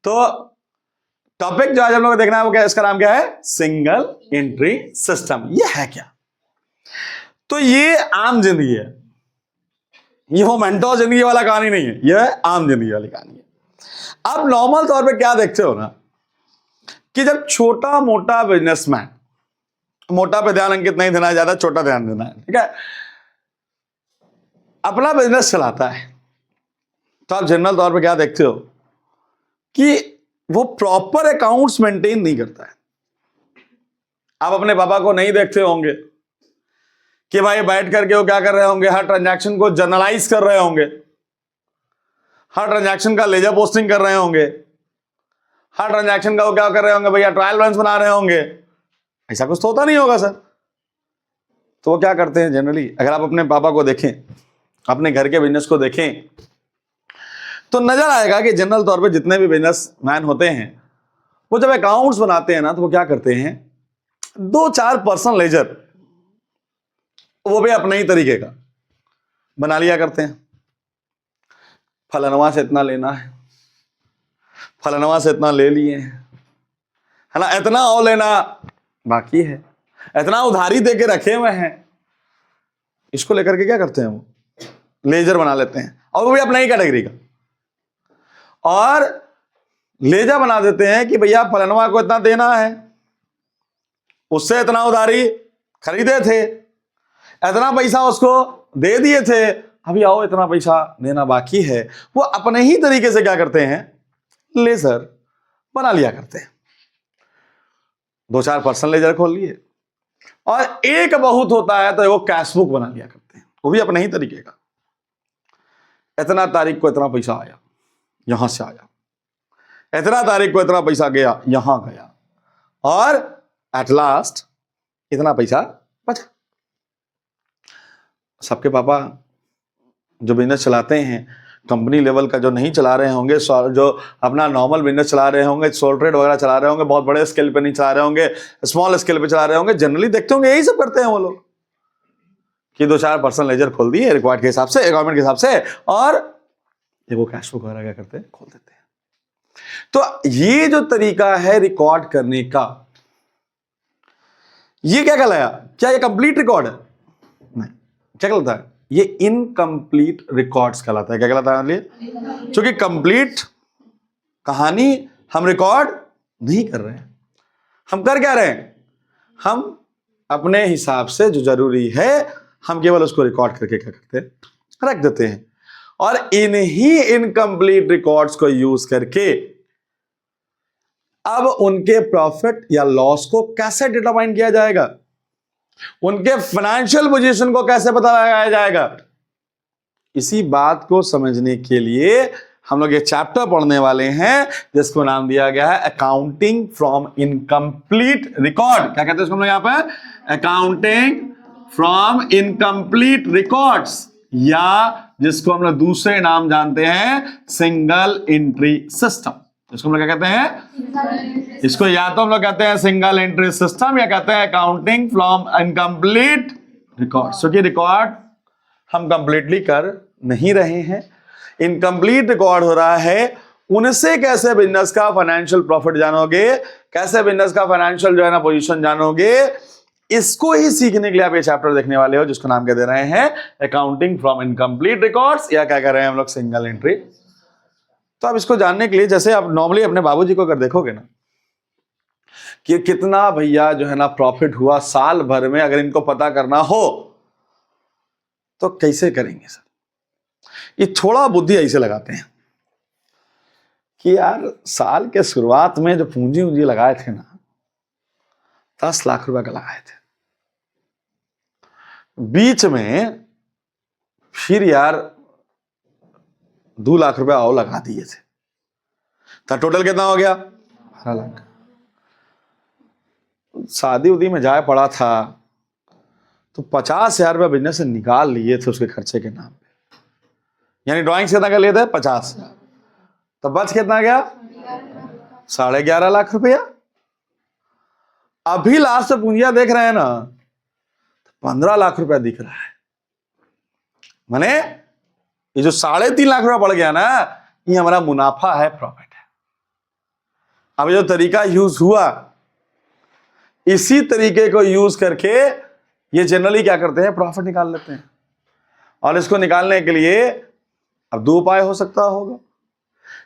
तो टॉपिक जो आज हम लोग को देखना है वो क्या, इसका नाम क्या है, सिंगल एंट्री सिस्टम। ये है क्या? तो ये आम जिंदगी है, ये वो मेंटोर जिंदगी वाला कहानी नहीं है, ये आम जिंदगी वाली कहानी है। आप नॉर्मल तौर पे क्या देखते हो ना कि जब छोटा मोटा बिजनेसमैन, मोटा पे ध्यान अंकित नहीं देना है, ज्यादा छोटा ध्यान देना है, ठीक है, अपना बिजनेस चलाता है, तो आप जनरल तौर पे क्या देखते हो कि वो प्रॉपर अकाउंट्स मेंटेन नहीं करता है। आप अपने पापा को नहीं देखते होंगे कि भाई बैठ करके वो क्या कर रहे होंगे, हर ट्रांजैक्शन को जर्नलाइज कर रहे होंगे, हर ट्रांजैक्शन का लेजर पोस्टिंग कर रहे होंगे, हर ट्रांजैक्शन का वो क्या कर रहे होंगे भैया, ट्रायल बैलेंस बना रहे होंगे। ऐसा कुछ तो होता नहीं होगा सर। तो वो क्या करते हैं जनरली, अगर आप अपने पापा को देखें, अपने घर के बिजनेस को देखें, तो नजर आएगा कि जनरल तौर पे जितने भी बिजनेसमैन होते हैं वो जब अकाउंट्स बनाते हैं ना, तो वो क्या करते हैं, 2-4 पर्सनल लेजर वो भी अपने ही तरीके का बना लिया करते हैं। फलनवा से इतना लेना है, फलनवा से इतना ले लिए हैं, है ना, इतना और लेना बाकी है, इतना उधारी दे के रखे हुए हैं। इसको लेकर के क्या करते हैं, वो लेजर बना लेते हैं, और वो भी अपने ही कैटेगरी का, और लेजर बना देते हैं कि भैया फलनवा को इतना देना है, उससे इतना उधारी खरीदे थे, इतना पैसा उसको दे दिए थे, अभी आओ इतना पैसा देना बाकी है। वो अपने ही तरीके से क्या करते हैं, लेजर बना लिया करते हैं। 2-4 पर्सनल लेजर खोल लिए, और एक बहुत होता है तो वो कैश बुक बना लिया करते हैं, वो भी अपने ही तरीके का। इतना तारीख को इतना पैसा आया, यहां से आया, इतना तारीख को इतना पैसा गया, यहां गया, और एट लास्ट इतना पैसा बचा। सबके पापा जो बिजनेस चलाते हैं, कंपनी लेवल का जो नहीं चला रहे होंगे, जो अपना नॉर्मल बिजनेस चला रहे होंगे, सोल ट्रेड वगैरह चला रहे होंगे, बहुत बड़े स्केल पे नहीं चला रहे होंगे, स्मॉल स्केल पे चला रहे होंगे, जनरली देखते होंगे यही सब करते हैं वो लोग कि 2-4 पर्सनल लेजर खोल दिए रिक्वायर्ड के हिसाब से, गवर्नमेंट के हिसाब से, और वो कैश बुक वगैरह क्या करते हैं, खोल देते हैं। तो ये जो तरीका है रिकॉर्ड करने का, ये क्या कहलाया, क्या ये कंप्लीट रिकॉर्ड है? नहीं, क्या कहलाता है, ये इनकम्प्लीट रिकॉर्ड्स कहलाता है। क्या कहलाता है? क्योंकि कंप्लीट कहानी हम रिकॉर्ड नहीं कर रहे हैं। हम कर क्या रहे हैं, हम अपने हिसाब से जो जरूरी है हम केवल उसको रिकॉर्ड करके क्या करते हैं, रख देते हैं। और इन्हीं इनकम्प्लीट रिकॉर्ड्स को यूज करके अब उनके प्रॉफिट या लॉस को कैसे डिटरमाइन किया जाएगा, उनके फाइनेंशियल पोजीशन को कैसे पता लगाया जाएगा, इसी बात को समझने के लिए हम लोग ये चैप्टर पढ़ने वाले हैं जिसको नाम दिया गया है अकाउंटिंग फ्रॉम इनकम्प्लीट रिकॉर्ड। क्या कहते हैं इसको हम लोग यहां पर, अकाउंटिंग फ्रॉम इनकम्प्लीट रिकॉर्ड्स, या जिसको हम लोग दूसरे नाम जानते हैं सिंगल एंट्री सिस्टम। इसको हम लोग क्या कहते हैं, इसको या तो हम लोग कहते हैं सिंगल एंट्री सिस्टम, या कहते हैं अकाउंटिंग फ्रॉम इनकम्प्लीट रिकॉर्ड। क्योंकि रिकॉर्ड हम कंप्लीटली कर नहीं रहे हैं, इनकम्प्लीट रिकॉर्ड हो रहा है। उनसे कैसे बिजनेस का फाइनेंशियल प्रॉफिट जानोगे, कैसे बिजनेस का फाइनेंशियल जो है ना पोजीशन जानोगे, इसको ही सीखने के लिए आप ये चैप्टर देखने वाले हो, जिसको नाम क्या दे रहे हैं, अकाउंटिंग फ्रॉम इनकम्प्लीट रिकॉर्ड्स, या क्या कर रहे हैं हम लोग, सिंगल एंट्री। तो आप इसको जानने के लिए, जैसे आप नॉर्मली अपने बाबूजी को अगर देखोगे ना कि कितना भैया जो है ना प्रॉफिट हुआ साल भर में, अगर इनको पता करना हो तो कैसे करेंगे सर? ये थोड़ा बुद्धि ऐसे लगाते हैं कि यार साल के शुरुआत में जो पूंजी लगाए थे ना, 10 लाख रुपए का लगाए थे, बीच में फिर यार 2 लाख रुपए और लगा दिए थे, तो टोटल कितना हो गया, 12 लाख। शादी उदी में जाए पड़ा था तो 50,000 रुपये बिजनेस से निकाल लिए थे उसके खर्चे के नाम पे, यानी ड्राइंग से कितना कर लिए थे, 50,000, तो बच कितना गया, 11.5 लाख रुपया। अभी लास्ट पूंजिया देख रहे हैं ना, तो 15 लाख रुपया दिख रहा है। माने ये जो 3.5 लाख रुपया बढ़ गया ना, ये हमारा मुनाफा है, प्रॉफिट है। अब जो तरीका यूज हुआ, इसी तरीके को यूज करके ये जनरली क्या करते हैं, प्रॉफिट निकाल लेते हैं। और इसको निकालने के लिए अब दो उपाय हो सकता होगा,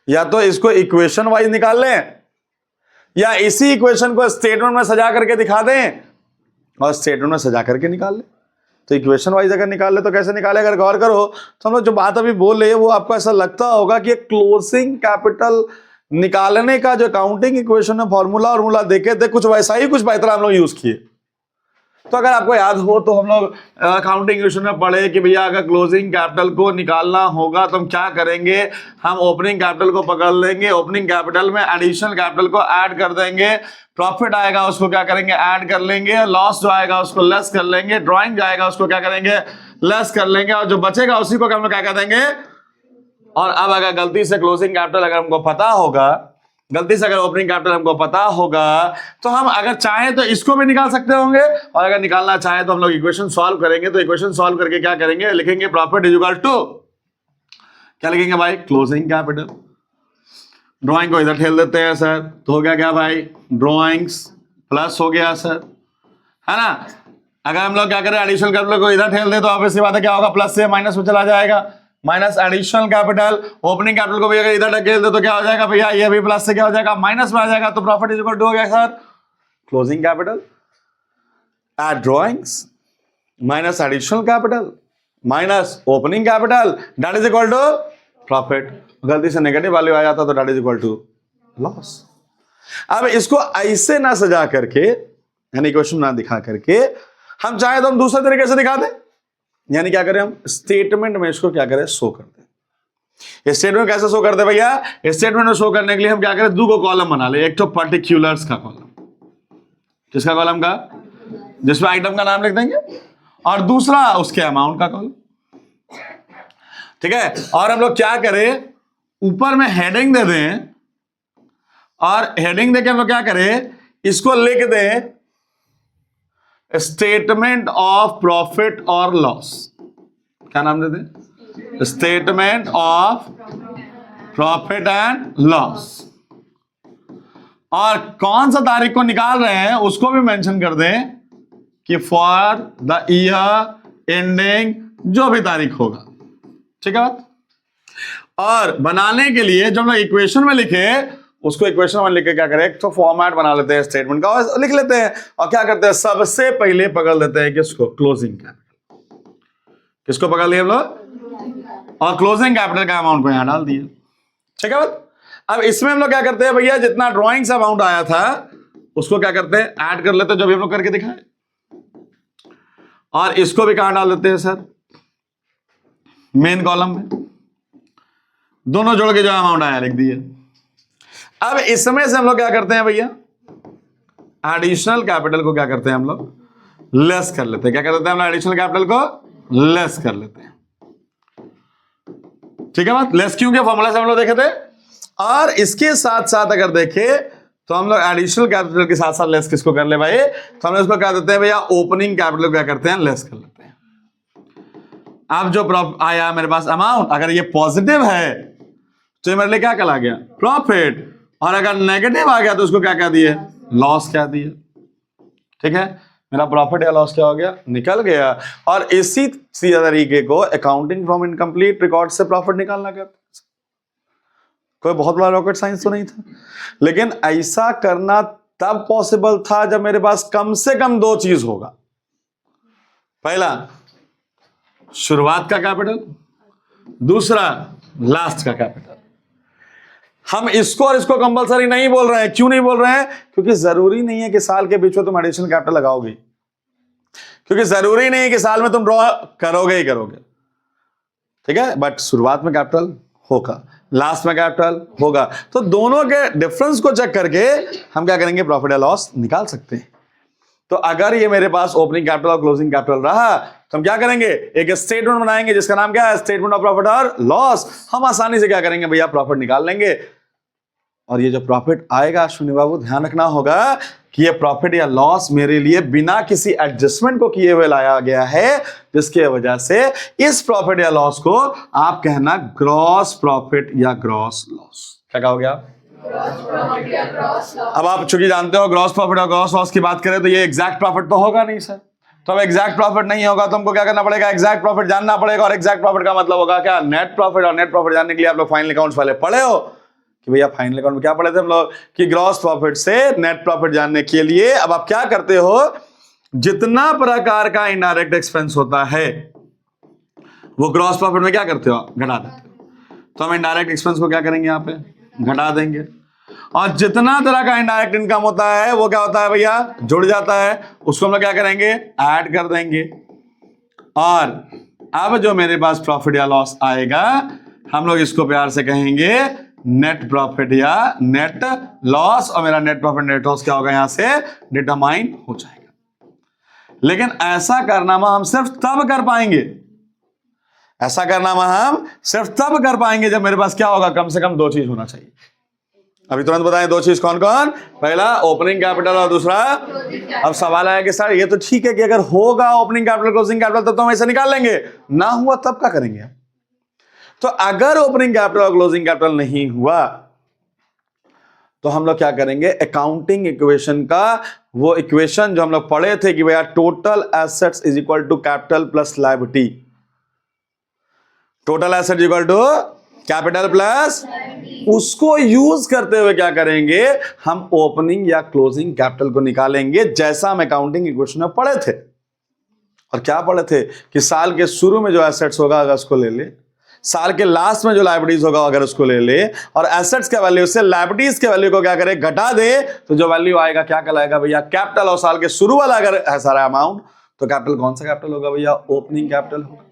या तो इसको इक्वेशन वाइज निकाल लें, या इसी इक्वेशन को स्टेटमेंट में सजा करके दिखा दें और स्टेटमेंट में सजा करके निकाल लें। तो इक्वेशन वाइज अगर निकाल ले तो कैसे निकाले, अगर गौर करो तो हम लोग जो बात अभी बोल रहे हैं वो आपको ऐसा लगता होगा कि क्लोजिंग कैपिटल निकालने का जो अकाउंटिंग इक्वेशन में फॉर्मूला देखे थे, कुछ वैसा ही कुछ बेहतर हम लोग यूज किए। तो अगर आपको याद हो तो हम लोग अकाउंटिंग इक्वेशन में पढ़े कि भैया अगर क्लोजिंग कैपिटल को निकालना होगा तो हम क्या करेंगे, हम ओपनिंग कैपिटल को पकड़ लेंगे, ओपनिंग कैपिटल में एडिशनल कैपिटल को ऐड कर देंगे, प्रॉफिट आएगा उसको क्या करेंगे, ऐड कर लेंगे, लॉस जो आएगा उसको लेस कर लेंगे, ड्रॉइंग जाएगा उसको क्या करेंगे, लेस कर लेंगे, और जो बचेगा उसी को हम लोग क्या कर देंगे। और अब अगर गलती से क्लोजिंग कैपिटल अगर हमको पता होगा, गलती से अगर ओपनिंग कैपिटल हमको पता होगा, तो हम अगर चाहें तो इसको भी निकाल सकते होंगे, और अगर निकालना चाहे तो हम लोग इक्वेशन सॉल्व करेंगे। तो इक्वेशन सॉल्व करके क्या करेंगे, लिखेंगे प्रॉफिट इज इक्वल टू क्या लिखेंगे भाई, क्लोजिंग कैपिटल। ड्राइंग को इधर ठेल देते हैं सर, तो हो गया क्या भाई, ड्राइंग्स प्लस हो गया सर, है ना। अगर हम लोग क्या करें, एडिशनल कैपिटल को इधर ठेल दे तो ऑब्वियसली बात है क्या होगा, प्लस से माइनस में चला जाएगा, minus additional capital. Opening capital को भी अगर इधर ढकेल दे तो क्या हो जाएगा भैया, ये भी प्लस से क्या हो जाएगा, माइनस में आ जाएगा। तो प्रॉफिट इज इक्वल टू हो गया sir closing capital at drawings minus additional capital minus opening capital, that is equal to profit. गलती से नेगेटिव वैल्यू आ जाता तो that is equal to loss. अब इसको ऐसे ना सजा करके, यानी क्वेश्चन ना दिखा करके, हम चाहे तो हम दूसरे तरीके से दिखा दें, यानी क्या करें, हम स्टेटमेंट में इसको क्या करें, शो कर दें। स्टेटमेंट कैसे शो करते भैया, स्टेटमेंट में शो करने के लिए हम क्या करें, दो को कॉलम बना ले, एक तो पर्टिकुलर्स का कॉलम, किसका कॉलम का, जिसमें आइटम का नाम लिख देंगे, और दूसरा उसके अमाउंट का कॉलम, ठीक है। और हम लोग क्या करें, ऊपर में हेडिंग दे दें, और हेडिंग देके हम लोग क्या करें, इसको लिख दें स्टेटमेंट ऑफ प्रॉफिट और लॉस। क्या नाम दे दें, statement of profit and loss. और कौन सा तारीख को निकाल रहे हैं उसको भी मेंशन कर दें कि फॉर द ईयर एंडिंग, जो भी तारीख होगा, ठीक है बात। और बनाने के लिए जो हम लोग इक्वेशन में लिखे, उसको इक्वेशन में लिख के क्या करें, तो फॉर्मेट बना लेते हैं स्टेटमेंट का और लिख लेते हैं, और क्या करते हैं, सबसे पहले पकड़ लेते हैं किसको, क्लोजिंग कैपिटल। किसको पकड़ लिया हम लोग, और क्लोजिंग कैपिटल का अमाउंट को यहां डाल दिया, ठीक है बात। अब इसमें हम लोग क्या करते हैं भैया, जितना ड्रॉइंग से अमाउंट आया था उसको क्या करते हैं, ऐड कर लेते हैं, जो भी हम लोग करके दिखाए, और इसको भी कहां डाल देते हैं सर, मेन कॉलम में, दोनों जोड़ के जो अमाउंट आया लिख दिए। अब इसमें से हम लोग क्या करते हैं भैया, एडिशनल कैपिटल को क्या करते हैं हम लोग, लेस कर लेते हैं। क्या कर लेते हैं हम लोग, एडिशनल कैपिटल को लेस कर लेते हैं, ठीक है बात। लेस क्यों, के फॉर्मूला से हम लोग देखे थे। और इसके साथ साथ अगर देखे तो हम लोग एडिशनल कैपिटल के साथ साथ लेस किसको कर ले भाई, तो हम लोग इसको क्या देते हैं भैया, ओपनिंग कैपिटल को क्या करते हैं, लेस कर लेते हैं। अब जो आया मेरे पास अमाउंट, अगर ये पॉजिटिव है तो ये मेरे लिए क्या कहला गया, प्रॉफिट, और अगर नेगेटिव आ गया तो उसको क्या कह दिए, लॉस क्या दिए, ठीक है। मेरा प्रॉफिट या लॉस क्या हो गया, निकल गया। और इसी तरीके को अकाउंटिंग फ्रॉम इनकम्प्लीट रिकॉर्ड से प्रॉफिट निकालना कहते हैं। कोई बहुत बड़ा रॉकेट साइंस तो नहीं था, लेकिन ऐसा करना तब पॉसिबल था जब मेरे पास कम से कम दो चीज होगा। पहला शुरुआत का कैपिटल, दूसरा लास्ट का कैपिटल। हम इसको और इसको कंपलसरी नहीं बोल रहे हैं। क्यों नहीं बोल रहे हैं, क्योंकि जरूरी नहीं है कि साल के बीच में तुम एडिशनल कैपिटल लगाओगे, क्योंकि जरूरी नहीं है कि साल में तुम ड्रॉ करोगे ही करोगे, ठीक है। बट शुरुआत में कैपिटल होगा, लास्ट में कैपिटल होगा, तो दोनों के डिफरेंस को चेक करके हम क्या करेंगे, प्रॉफिट या लॉस निकाल सकते हैं। तो अगर ये मेरे पास ओपनिंग कैपिटल और क्लोजिंग कैपिटल रहा तो हम क्या करेंगे, एक स्टेटमेंट बनाएंगे जिसका नाम क्या है, स्टेटमेंट ऑफ प्रॉफिट और लॉस। हम आसानी से क्या करेंगे भैया, प्रॉफिट निकाल लेंगे। और ये जो प्रॉफिट आएगा अश्विनी बाबू, ध्यान रखना होगा कि ये प्रॉफिट या लॉस मेरे लिए बिना किसी एडजस्टमेंट को किए हुए लाया गया है, जिसके वजह से इस प्रॉफिट या लॉस को आप कहना ग्रॉस प्रॉफिट या ग्रॉस लॉस। क्या कहोगे आप, अब आप चूंकि जानते हो ग्रॉस प्रॉफिट और ग्रॉस लॉस की बात करें तो ये एग्जैक्ट प्रॉफिट तो होगा नहीं सर। तो अब एग्जैक्ट प्रॉफिट नहीं होगा तो हमको क्या करना पड़ेगा, एग्जैक्ट प्रॉफिट जानना पड़ेगा। और एग्जैक्ट प्रॉफिट का मतलब होगा क्या, नेट प्रॉफिट। और नेट प्रॉफिट जानने के लिए आप लोग फाइनल अकाउंट्स पहले पढ़े हो कि भैया फाइनल अकाउंट में क्या पढ़े थे हम लोग कि ग्रॉस प्रॉफिट से नेट प्रॉफिट जानने के लिए अब आप क्या करते हो, जितना प्रकार का इनडायरेक्ट एक्सपेंस होता है वो ग्रॉस प्रॉफिट में क्या करते हो, घटा देते हो। तो हम इनडायरेक्ट एक्सपेंस को क्या करेंगे, यहाँ पे घटा देंगे। और जितना तरह का इनडायरेक्ट इनकम होता है वो क्या होता है भैया, जुड़ जाता है, उसको हम लोग क्या करेंगे, ऐड कर देंगे। और अब जो मेरे पास प्रॉफिट या लॉस आएगा हम लोग इसको प्यार से कहेंगे नेट प्रॉफिट या नेट लॉस। और मेरा नेट प्रॉफिट नेट लॉस क्या होगा, यहां से डिटरमाइन हो जाएगा। लेकिन ऐसा कारनामा हम सिर्फ तब कर पाएंगे, ऐसा कारनामा हम सिर्फ तब कर पाएंगे जब मेरे पास क्या होगा, कम से कम दो चीज होना चाहिए। अभी तुरंत बताएं दो चीज कौन कौन, पहला ओपनिंग कैपिटल और दूसरा। अब सवाल आया कि सर ये तो ठीक है कि अगर होगा ओपनिंग कैपिटल क्लोजिंग कैपिटल तब तो हम ऐसे निकाल लेंगे, ना हुआ तब क्या करेंगे। तो अगर ओपनिंग कैपिटल और क्लोजिंग कैपिटल नहीं हुआ तो हम लोग क्या करेंगे, अकाउंटिंग इक्वेशन का वो इक्वेशन जो हम लोग पढ़े थे कि भैया total assets is equal to capital plus liability, total asset equal to capital plus, उसको यूज करते हुए क्या करेंगे, हम ओपनिंग या क्लोजिंग कैपिटल को निकालेंगे जैसा हम अकाउंटिंग इक्वेशन में पढ़े थे। और क्या पढ़े थे कि साल के शुरू में जो एसेट्स होगा अगर उसको ले ले, साल के लास्ट में जो लायबिलिटीज होगा अगर उसको ले ले, और एसेट्स के वैल्यू से लायबिलिटीज के वैल्यू को क्या करे, घटा दे, तो जो वैल्यू आएगा क्या कहलाएगा भैया, कैपिटल। और साल के शुरू वाला अगर है सारा अमाउंट तो कैपिटल कौन सा कैपिटल होगा भैया, ओपनिंग कैपिटल होगा।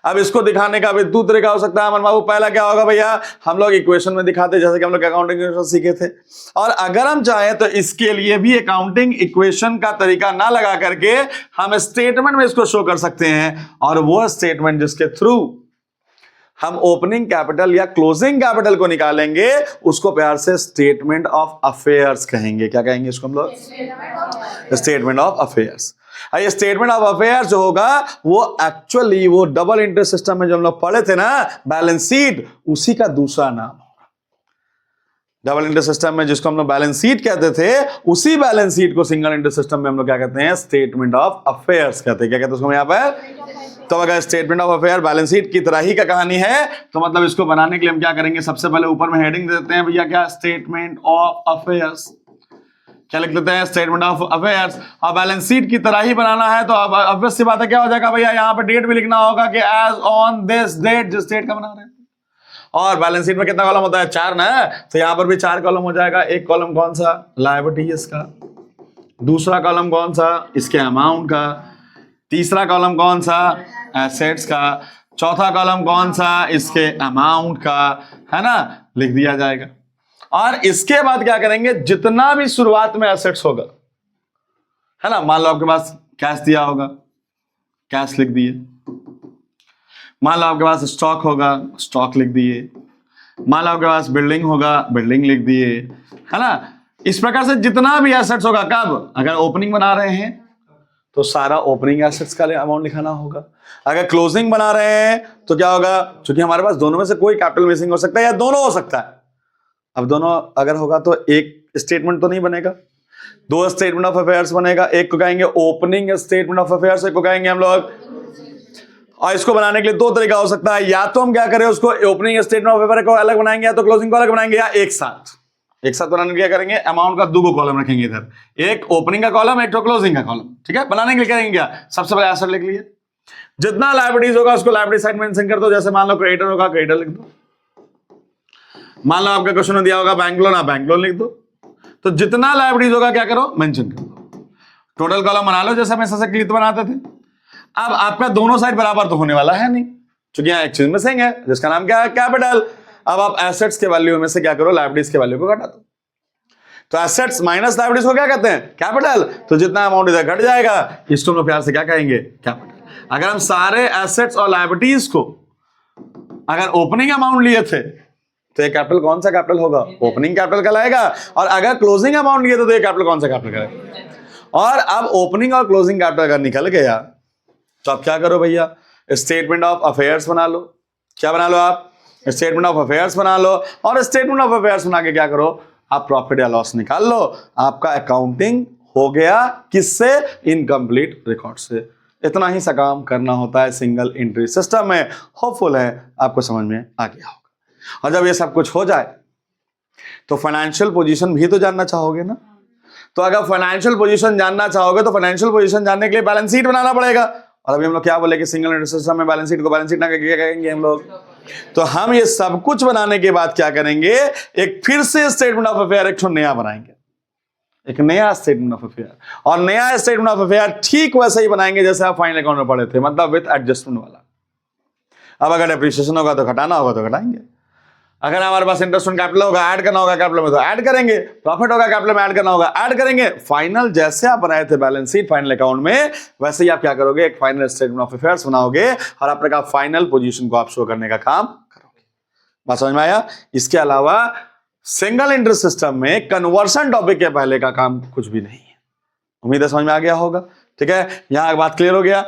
अब इसको दिखाने का भी दो तरीका हो सकता है अमन बाबू। पहला क्या होगा भैया, हम लोग इक्वेशन में दिखाते जैसे कि हम लोग अकाउंटिंग इक्वेशन सीखे थे। और अगर हम चाहें तो इसके लिए भी अकाउंटिंग इक्वेशन का तरीका ना लगा करके हम स्टेटमेंट में इसको शो कर सकते हैं। और वो स्टेटमेंट जिसके थ्रू हम ओपनिंग कैपिटल या क्लोजिंग कैपिटल को निकालेंगे उसको प्यार से स्टेटमेंट ऑफ अफेयर्स कहेंगे। क्या कहेंगे इसको हम लोग, स्टेटमेंट ऑफ अफेयर्स। ये स्टेटमेंट ऑफ अफेयर्स जो होगा वो एक्चुअली वो डबल इंटरेस्ट सिस्टम में जो हम लोग पढ़े थे ना, बैलेंस शीट, उसी का दूसरा नाम होगा। डबल इंटरेस्ट सिस्टम में जिसको हम लोग बैलेंस शीट कहते थे, उसी बैलेंस शीट को सिंगल इंटरेस्ट सिस्टम में हम लोग क्या कहते हैं, स्टेटमेंट ऑफ अफेयर्स कहते हैं। क्या कहते हैं उसको यहाँ पर। तो अगर statement of affair balance sheet की तरह ही का कहानी है तो मतलब इसको बनाने के लिए हम क्या करेंगे, सबसे पहले ऊपर में हेडिंग देते हैं भैया क्या, स्टेटमेंट ऑफ अफेयर्स। क्या लिख देते हैं, स्टेटमेंट ऑफ अफेयर्स। और बैलेंस शीट की तरह ही बनाना है तो अब ऑब्वियस सी बात है क्या हो जाएगा भैया, यहाँ पे डेट भी लिखना होगा कि एज ऑन दिस डेट, जिस डेट का बना रहे हैं। और बैलेंस शीट में कितना कॉलम होता है, 4 ना, तो यहाँ पर भी 4 कॉलम हो जाएगा। एक कॉलम कौन सा, लायबिलिटीज का, दूसरा कॉलम कौन सा, इसके अमाउंट का, तीसरा कॉलम कौन सा, एसेट्स का, चौथा कॉलम कौन सा, इसके अमाउंट का, है ना, लिख दिया जाएगा। और इसके बाद क्या करेंगे, जितना भी शुरुआत में एसेट्स होगा, है ना, मान लो आपके पास कैश दिया होगा, कैश लिख दिए। मान लो आपके पास स्टॉक होगा, स्टॉक लिख दिए। मान लो आपके पास बिल्डिंग होगा, बिल्डिंग लिख दिए, है ना। इस प्रकार से जितना भी एसेट्स होगा, कब, अगर ओपनिंग बना रहे हैं तो सारा ओपनिंग एसेट्स का अमाउंट लिखाना होगा। अगर क्लोजिंग बना रहे हैं तो क्या होगा, क्योंकि हमारे पास दोनों में से कोई कैपिटल मिसिंग हो सकता है या दोनों हो सकता है। अब दोनों अगर होगा तो एक स्टेटमेंट तो नहीं बनेगा, 2 स्टेटमेंट ऑफ अफेयर्स बनेगा। एक को कहेंगे ओपनिंग स्टेटमेंट ऑफ अफेयर्स, एक को कहेंगे हम लोग। और इसको बनाने के लिए 2 तरीका हो सकता है, या तो हम क्या करें, उसको ओपनिंग स्टेटमेंट ऑफ अफेयर को अलग बनाएंगे, या तो क्लोजिंग को अलग बनाएंगे, या एक साथ बनाने के लिए क्या करेंगे, अमाउंट का 2 कॉलम रखेंगे इधर, एक ओपनिंग का कॉलम, एक तो क्लोजिंग का कॉलम। ठीक है, बनाने के लिए करेंगे क्या, सबसे पहले एसेट लिख लिए, जितना लायबिलिटीज होगा उसको लायबिलिटी साइड मेंशन कर दो। जैसे मान लो क्रेडिटर होगा, क्रेडिटर लिख दो। मान लो आपका क्वेश्चन में दिया होगा बैंक लोन, आप बैंक लोन लिख दो। तो जितना लायबिलिटीज होगा क्या करो, मेंशन कर दो। टोटल कॉलम बना लो जैसे हम ऐसा क्लिक बनाते थे। अब आपका दोनों साइड बराबर तो होने वाला है नहीं, क्योंकि यहाँ एक चीज मिसिंग है जिसका नाम क्या है, कैपिटल। अब आप एसेट्स के वैल्यू में से क्या करो, लायबिलिटीज के वैल्यू को घटा दो। तो एसेट्स माइनस लायबिलिटीज को क्या कहते हैं, कैपिटल। तो जितना अमाउंट इधर घट जाएगा इसको हम लोग प्यार से क्या कहेंगे, कैपिटल। अगर हम सारे एसेट्स और लायबिलिटीज को अगर ओपनिंग अमाउंट लिए थे तो ये कैपिटल कौन सा कैपिटल होगा, ओपनिंग कैपिटल कहलाएगा। और अगर क्लोजिंग अमाउंट लिए तो ये कैपिटल कौन सा कैपिटल कहलाएगा। और अब ओपनिंग और क्लोजिंग कैपिटल अगर निकल गया तो आप क्या करो भैया, स्टेटमेंट ऑफ अफेयर्स बना लो। क्या बना लो आप, स्टेटमेंट ऑफ अफेयर्स बना लो, और स्टेटमेंट ऑफ अफेयर्स बना के क्या करो, आप प्रॉफिट या लॉस निकाल लो। आपका अकाउंटिंग हो गया किससे, इनकम्प्लीट रिकॉर्ड से। इतना ही सा काम करना होता है सिंगल एंट्री सिस्टम में। होपफुल है आपको समझ में आ गया होगा। और जब ये सब कुछ हो जाए तो फाइनेंशियल पोजीशन भी तो जानना चाहोगे ना। तो अगर फाइनेंशियल पोजीशन जानना चाहोगे तो फाइनेंशियल पोजीशन जानने के लिए बैलेंस शीट बनाना पड़ेगा। और अभी हम लोग क्या बोले कि सिंगल एंट्री सिस्टम में बैलेंस शीट को बैलेंस शीट ना क्या कहेंगे हम लोग। तो हम ये सब कुछ बनाने के बाद क्या करेंगे, एक फिर से स्टेटमेंट ऑफ अफेयर एक नया बनाएंगे, एक नया स्टेटमेंट ऑफ अफेयर। और नया स्टेटमेंट ऑफ अफेयर ठीक वैसे ही बनाएंगे जैसे आप फाइनल अकाउंट में पढ़े थे, मतलब विद एडजस्टमेंट वाला। अब अगर डेप्रिसिएशन होगा तो घटाना होगा तो घटाएंगे, अगर हमारे पास इंटरेस्ट ऑन कैपिटल होगा ऐड करना होगा कैपिटल में तो ऐड करेंगे, प्रॉफिट होगा कैपिटल में ऐड करना होगा ऐड करेंगे। फाइनल जैसे आप बनाए थे बैलेंस शीट फाइनल अकाउंट में, वैसे ही आप क्या करोगे, एक फाइनल स्टेटमेंट ऑफ अफेयर्स बनाओगे और अपने का फाइनल पोजीशन को आप शो करने का काम करोगे। बात समझ में आया। इसके अलावा सिंगल एंट्री सिस्टम में कन्वर्शन टॉपिक के पहले का काम कुछ भी नहीं है। उम्मीद है समझ में आ गया होगा। ठीक है, यहां बात क्लियर हो गया।